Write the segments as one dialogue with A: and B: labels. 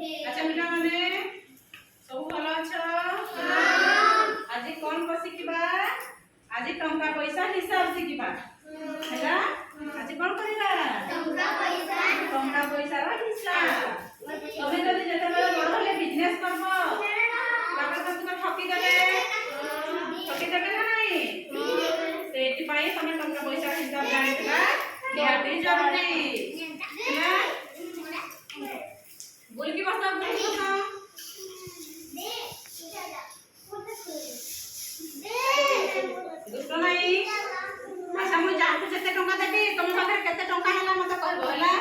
A: अच्छा पिला माने सब भल अछ आज कोन को सिखिबा आज टंका पैसा हिसाब सिखिबा हैला आज कोन करिबा टंका पैसा रो हिसाब तमे जदी जेते बेले बड़ होले बिजनेस करबो तापर तो ठकी देबे ना नहीं सेति पाई तमे टंका पैसा हिसाब जानिबा निहाती जरूरी हैला बोल की भाषा दुष्ट नहीं अच्छा मुझे जहाँ को जिते टंका देबी तुम पाखे केते टंका हैला मते कहबो हैला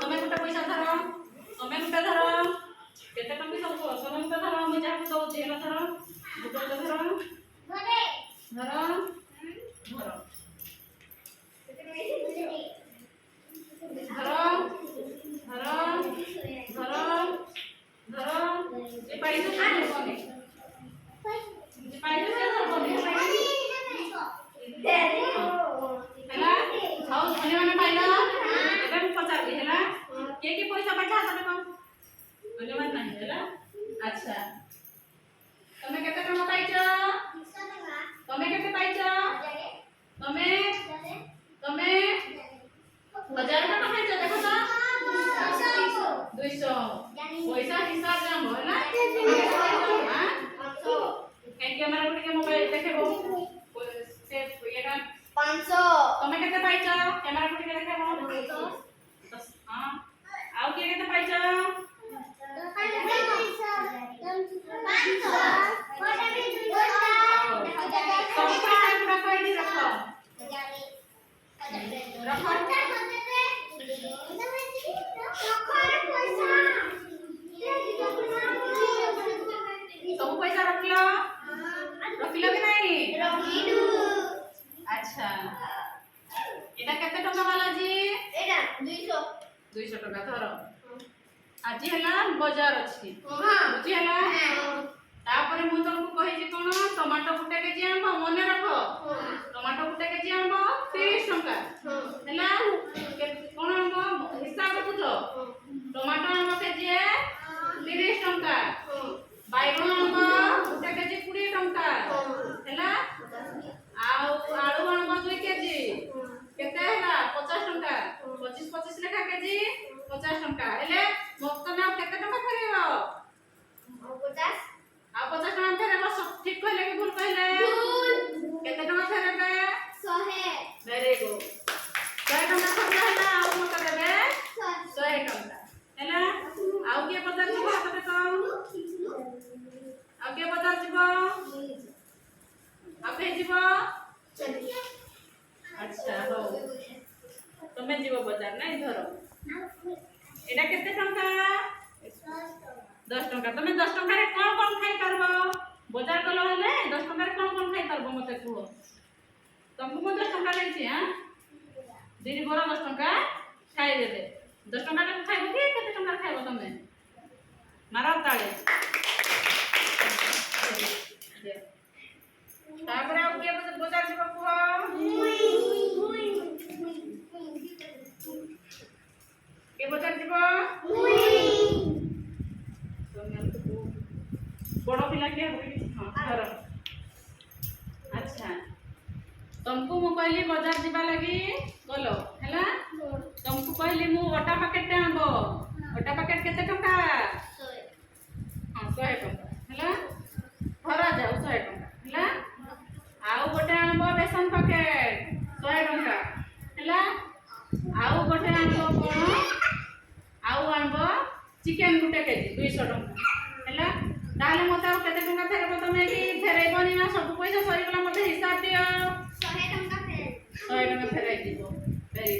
A: तमे गुटे पैसा धर तमे गुटे धर केते टंकी सब तमे गुटे धर मुझे जहाँ को दउ जेला धर गुटे धर धर अच्छा तमे केते टका पाइछो तमे केते पाइछो तमे 1000 टका पाइछो देखो तो 200 पैसा हिसाब जाम होला हां के कैमरा उठे के मोबाइल देखेबो से एटा 500 तमे केते पाइछो कैमरा उठे के देखेबो 200 हां आउ के केते पाइछो सब पैसा रखिलो कि नहीं अच्छा एटा केते टका वाला जी एटा 200 टका धर आज हला बाजार अछि हां बुझी हला तापरे मु तुमको कहि जे कोन टमाटो गुटे केजी आनबो मने रखो टमाटो गुटे केजी आनबो 30 टका हला कोन आनबो हिसाब बुझो टमाटो आनबो केजी 30 टका बाइगण आनबो गुटे केजी 20 टका हला आलू आनबो 2 केजी केते हला 50 टका 25 लेखा केजी 50 टका हेले मत ना केते टका फेरेबो 50 टका फेरेबो ठीक कहले कि भूल कहले केते टका फेरेबे 100 वेरी गुड 100 टका खर्च होला आ मत देबे 100 टका हैला आउ के बजार जीवो हाथ पे कम आउ के बजार जीवो आपे जीवो अच्छा हो तमे जीवो बजार नहीं धरो एटा केते टका 10 टका तमे 10 टका रे कोन खाई करबो बाजार गलो हले 10 टका रे कोन खाई करबो मते कुहो तुमको मो 10 टका लेछि हां दीदी बोरा 10 टका खाई देबे 10 टका रे खाइबो कि केते टका खाइबो तमे मारा ताळे तापरे आ के बाजार जीव कुहो के बाजार जीव बड़ा पिला के हां धर अच्छा तुमको मु कहली बाजार जीवा लगी गलो हैला तुमको कहली मु ओटा पैकेट आनबो ओटा पैकेट केते टका 100 हां 100 टका हैला भरा जाऊ 100 टका हैला आउ गोटे आनबो बेसन पैकेट 100 टका हैला आउ गोटे आनबो कोन आउ आनबो चिकन गुटे केजी 200 टका हैला ताले मते आ केते टका फेरबो तमे कि फेरैबोनी ना सब पैसा सरी गला मते हिसाब दियो 100 टका फेराई दिबो वेरी